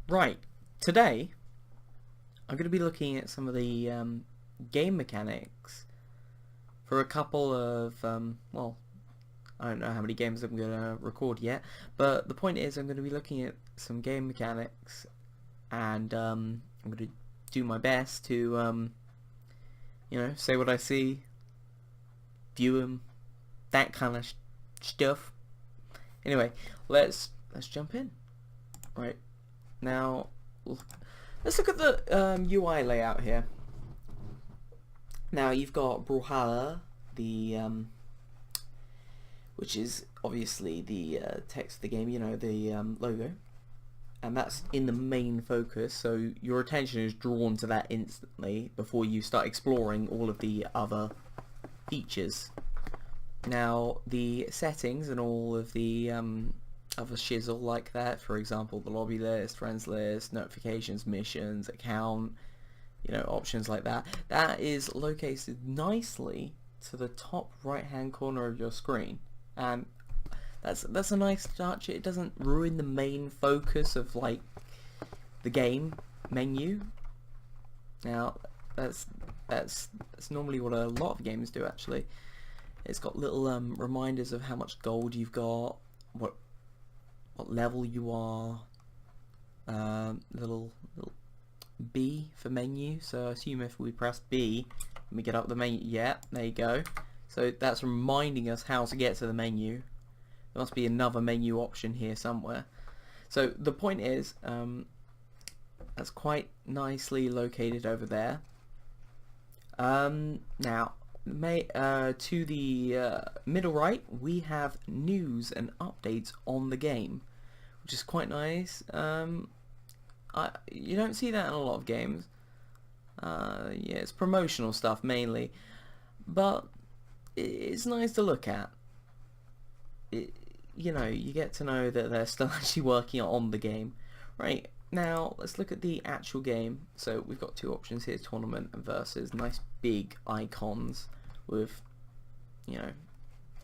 Right, today I'm going to be looking at some of the game mechanics for a couple of, well, I don't know how many games I'm going to record yet, but the point is I'm going to be looking at some game mechanics, and I'm going to do my best to, say what I see, view them, that kind of stuff. Anyway, let's jump in. Right, now let's look at the UI layout here. Now you've got Brawlhalla, the which is obviously the text of the game, the logo, and that's in the main focus, so your attention is drawn to that instantly before you start exploring all of the other features. Now the settings and all of the other shizzle like that, for example the lobby list, friends list, notifications, missions, account, options like that, that is located nicely to the top right hand corner of your screen, and that's a nice touch. It doesn't ruin the main focus of like the game menu. Now that's normally what a lot of games do actually. It's got little reminders of how much gold you've got, what level you are, little B for menu. So I assume if we press B and we get up the menu, yeah, there you go. So that's reminding us how to get to the menu. There must be another menu option here somewhere. So the point is, that's quite nicely located over there. Now, to the middle right, we have news and updates on the game, which is quite nice. You don't see that in a lot of games. Yeah, it's promotional stuff mainly, but it's nice to look at. You get to know that they're still actually working on the game. Right, now let's look at the actual game. So we've got two options here, tournament and versus. Nice big icons with, you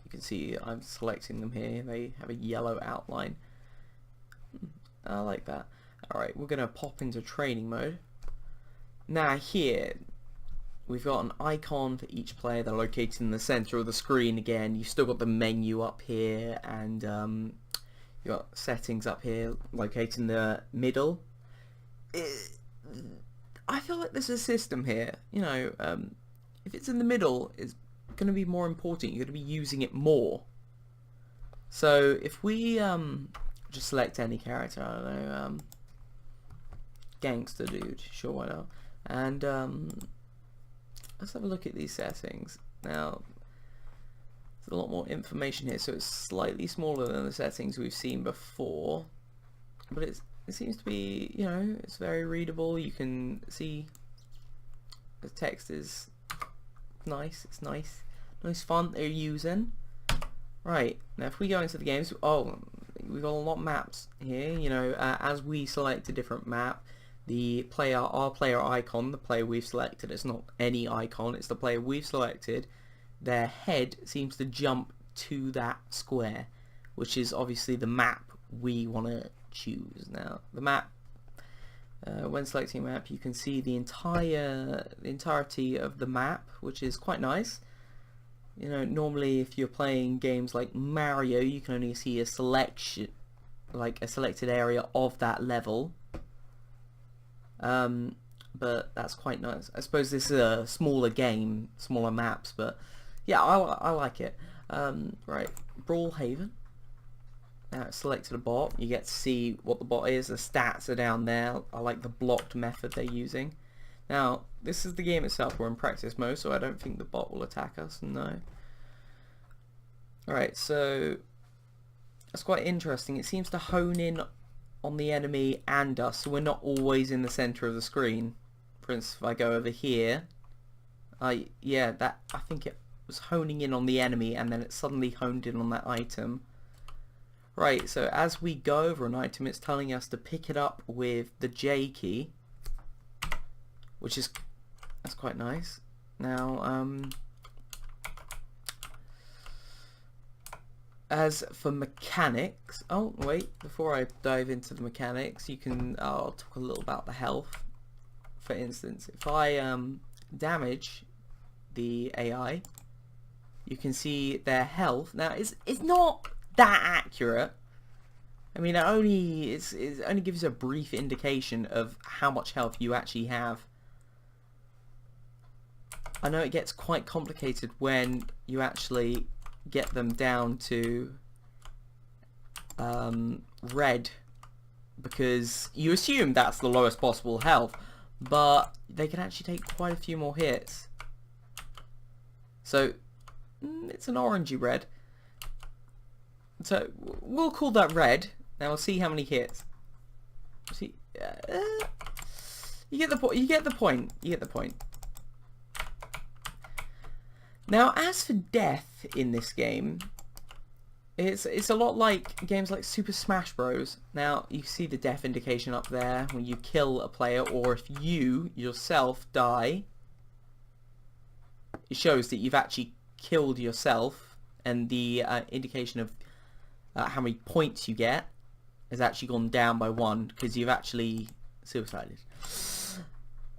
can see I'm selecting them here. They have a yellow outline. I like that. Alright, we're going to pop into training mode. Now here, we've got an icon for each player. They're located in the center of the screen again. You've still got the menu up here, and you've got settings up here located in the middle. I feel like there's a system here. If it's in the middle, it's going to be more important. You're going to be using it more. So if we just select any character, I don't know, gangster dude, sure, why not? And let's have a look at these settings. Now there's a lot more information here, so it's slightly smaller than the settings we've seen before, but it seems to be, it's very readable. You can see the text is nice. It's nice font they're using. Right, now if we go into the games, we've got a lot of maps here. As we select a different map, our player icon, the player we've selected, it's not any icon, it's the player we've selected, their head seems to jump to that square, which is obviously the map we want to choose. Now the map, when selecting a map, you can see the entirety of the map, which is quite nice. Normally if you're playing games like Mario, you can only see a selection, like a selected area of that level. But that's quite nice. I suppose this is a smaller game, smaller maps, but yeah, I like it. Right, Brawlhalla. Now it's selected a bot. You get to see what the bot is. The stats are down there. I like the blocked method they're using. Now this is the game itself. We're in practice mode, so I don't think the bot will attack us. No. Alright, so that's quite interesting. It seems to hone in on the enemy and us, so we're not always in the center of the screen. For instance, if I go over here, I think it was honing in on the enemy, and then it suddenly honed in on that item. Right, so as we go over an item, it's telling us to pick it up with the J key, that's quite nice. Now as for mechanics, oh wait, before I dive into the mechanics, I'll talk a little about the health. For instance, if I damage the AI, you can see their health. Now it's not that accurate. I mean, it only gives a brief indication of how much health you actually have. I know it gets quite complicated when you actually get them down to red, because you assume that's the lowest possible health, but they can actually take quite a few more hits. So it's an orangey red. So we'll call that red. Now we'll see how many hits. See, you get the point. You get the point. You get the point. Now, as for death in this game, it's a lot like games like Super Smash Bros. Now, you see the death indication up there when you kill a player, or if you yourself die. It shows that you've actually killed yourself, and the indication of how many points you get has actually gone down by 1 because you've actually suicided.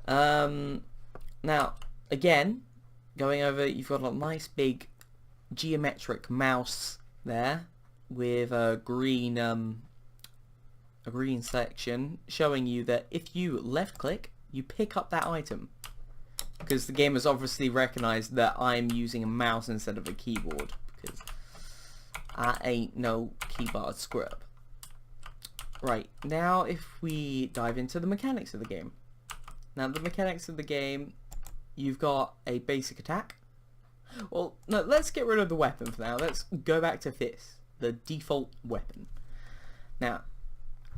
Now, again, going over, you've got a nice big geometric mouse there with a green section showing you that if you left click, you pick up that item, because the game has obviously recognized that I'm using a mouse instead of a keyboard, because I ain't no keyboard scrub. Right, now if we dive into the mechanics of the game. Now the mechanics of the game, you've got a basic attack. Well, no, let's get rid of the weapon for now. Let's go back to this, the default weapon. Now,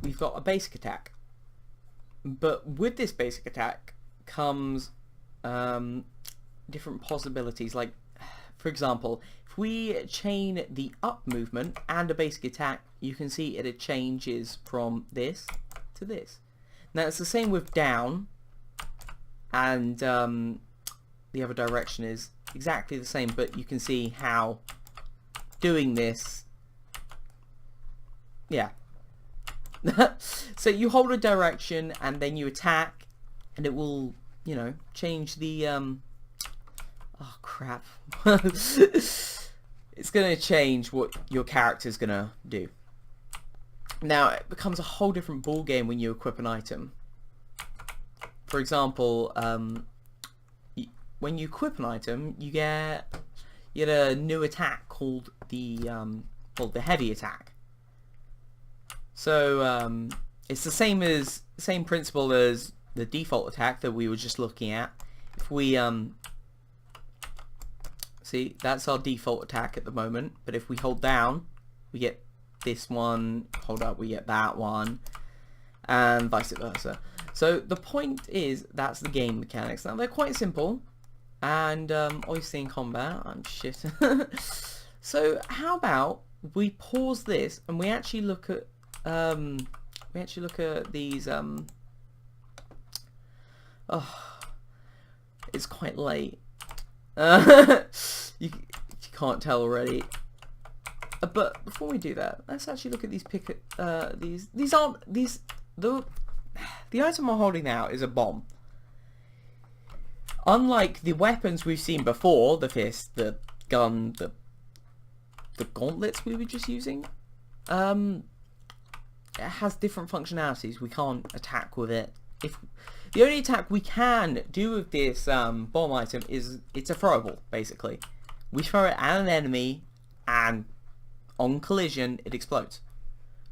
we've got a basic attack. But with this basic attack comes different possibilities. Like, for example, if we chain the up movement and a basic attack, you can see it changes from this to this. Now, it's the same with down, and the other direction is exactly the same, but you can see how doing this, yeah. So you hold a direction and then you attack, and it will, you know, change the oh crap. It's gonna change what your character's gonna do. Now it becomes a whole different ball game when you equip an item. For example, when you equip an item, you get a new attack called the heavy attack. So it's the same principle as the default attack that we were just looking at. If we see, that's our default attack at the moment, but if we hold down, we get this one, hold up, we get that one, and vice versa. So the point is, that's the game mechanics. Now they're quite simple, and obviously in combat, I'm shit. So how about we pause this and we actually look at these. Oh, it's quite late. You can't tell already. But before we do that, let's actually look at these the item I'm holding now is a bomb. Unlike the weapons we've seen before, the fist, the gun, the gauntlets we were just using, it has different functionalities. We can't attack with it. If the only attack we can do with this bomb item is it's a throwable, basically. We throw it at an enemy, and on collision, it explodes.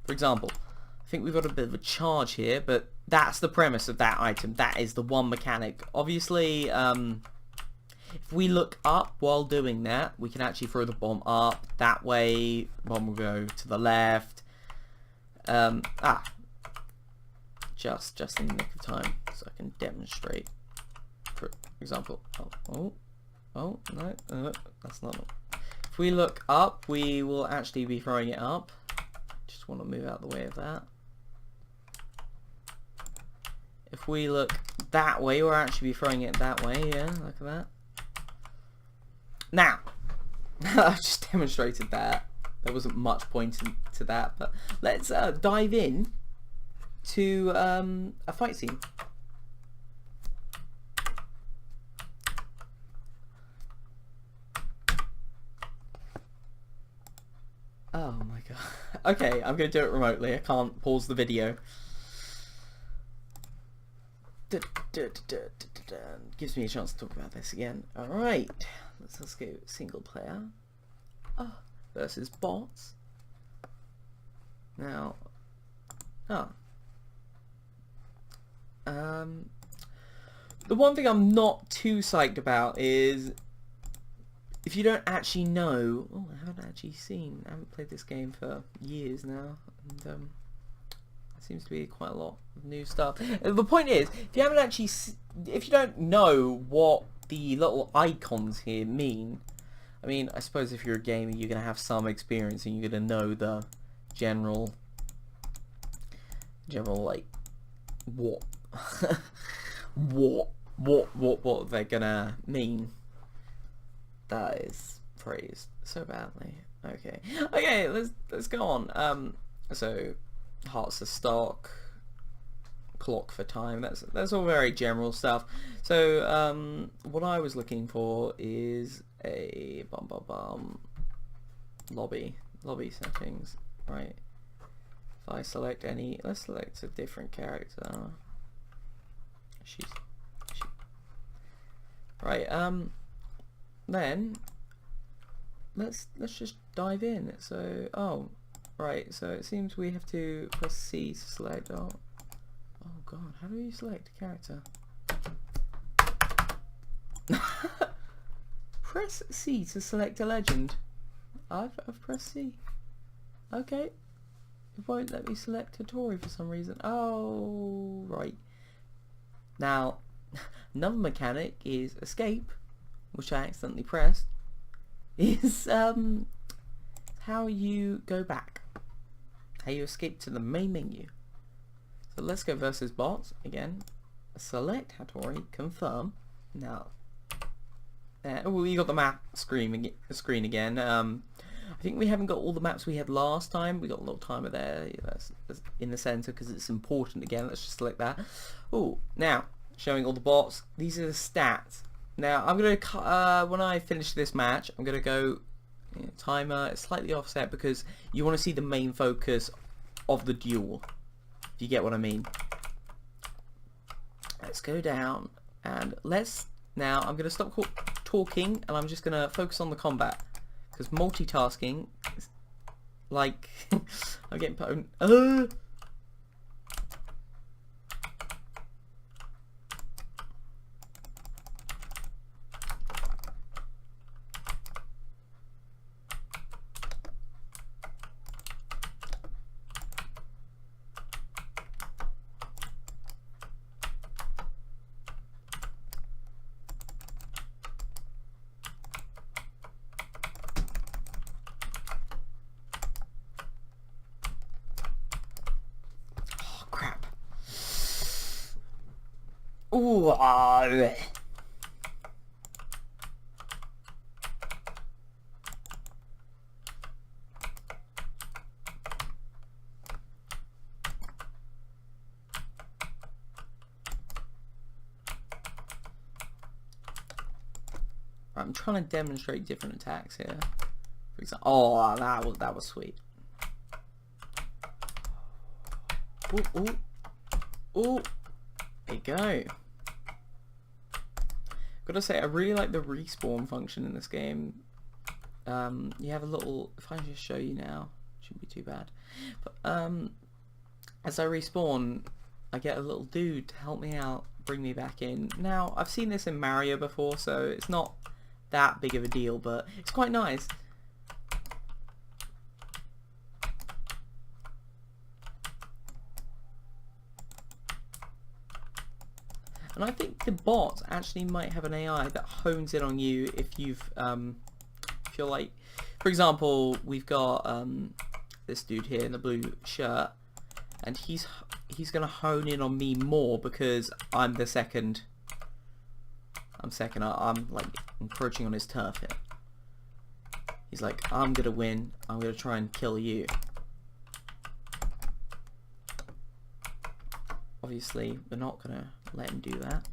For example, I think we've got a bit of a charge here, but that's the premise of that item. That is the one mechanic. Obviously, if we look up while doing that, we can actually throw the bomb up. That way, the bomb will go to the left. Just in the nick of time, so I can demonstrate. For example, oh no, that's not it. If we look up, we will actually be throwing it up. Just want to move out the way of that. If we look that way, we'll actually be throwing it that way. Yeah, look at that. Now, I've just demonstrated that. there wasn't much point to that. But let's dive in to a fight scene. Oh my god. Okay, I'm going to do it remotely. I can't pause the video. Gives me a chance to talk about this again. Alright, let's go single player versus bots. Now, the one thing I'm not too psyched about is if you don't actually know. Oh, I haven't played this game for years now, and there seems to be quite a lot of new stuff. The point is, if you don't know what the little icons here mean, I mean, I suppose if you're a gamer, you're gonna have some experience and you're gonna know the general like what what they're gonna mean. That is phrased so badly. Okay, let's go on. So hearts of stock, clock for time, that's all very general stuff. So what I was looking for is a lobby settings, right? If I select any, let's select a different character. She's right. Then let's just dive in. So right, so it seems we have to press C to select. Oh god, how do you select a character? Press C to select a legend. I've pressed C. Okay, it won't let me select a Tory for some reason. Oh right. Now another mechanic is escape, which I accidentally pressed, is how you go back, how you escape to the main menu. So let's go versus bots again. Select Hattori, confirm. Now, we got the map screen again. I think we haven't got all the maps we had last time. We got a little timer there. That's in the center because it's important. Again, let's just select that. Oh, now showing all the bots. These are the stats. Now I'm gonna when I finish this match, I'm gonna go timer. It's slightly offset because you want to see the main focus of the duel. If you get what I mean. Let's go down and now I'm gonna stop talking and I'm just gonna focus on the combat because multitasking is like I'm getting put on. Ooh, I'm trying to demonstrate different attacks here. For example, oh, that was sweet. Ooh, there you go. Gotta say, I really like the respawn function in this game. You have a little, if I just show you now, shouldn't be too bad. But as I respawn, I get a little dude to help me out, bring me back in. Now, I've seen this in Mario before, so it's not that big of a deal, but it's quite nice. And I think the bot actually might have an AI that hones in on you if you've, if you're like, for example, we've got this dude here in the blue shirt, and he's gonna hone in on me more because I'm the second. I'm like encroaching on his turf here. He's like, I'm gonna win. I'm gonna try and kill you. Obviously, we're not gonna let him do that.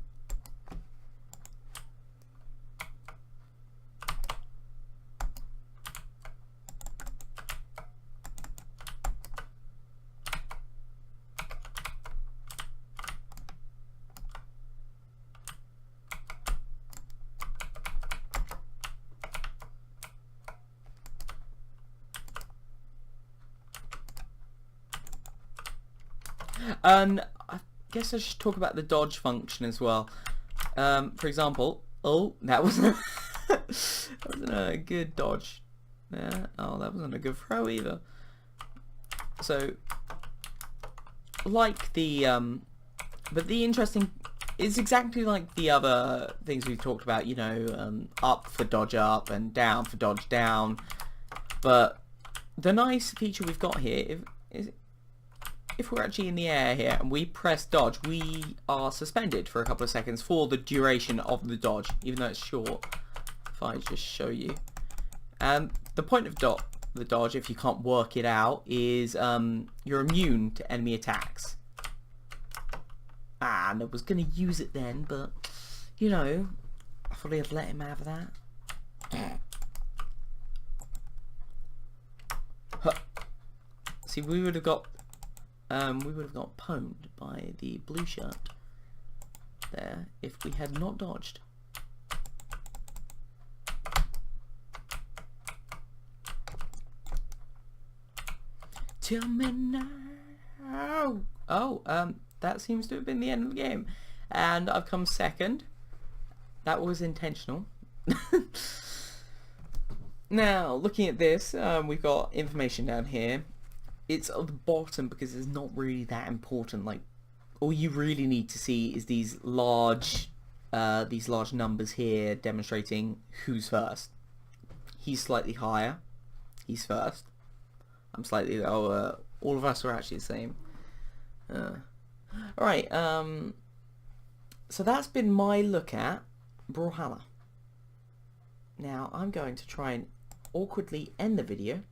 And I guess I should talk about the dodge function as well. For example, oh, that wasn't a good dodge. Yeah. Oh, that wasn't a good throw either. So, like the but the interesting, it's exactly like the other things we've talked about. You know, up for dodge up and down for dodge down. But the nice feature we've got here is if we're actually in the air here and we press dodge, we are suspended for a couple of seconds for the duration of the dodge, even though it's short. If I just show you. And the point of the dodge, if you can't work it out, is you're immune to enemy attacks. And I was going to use it then, but, you know, I thought I'd let him have that. See, we would have got pwned by the blue shirt there if we had not dodged. Tell me now. Oh, that seems to have been the end of the game, and I've come second. That was intentional. Now, looking at this, we've got information down here. It's at the bottom because it's not really that important. Like, all you really need to see is these large numbers here demonstrating who's first. He's slightly higher. He's first. I'm slightly lower. All of us are actually the same. Alright, so that's been my look at Brawlhalla. Now, I'm going to try and awkwardly end the video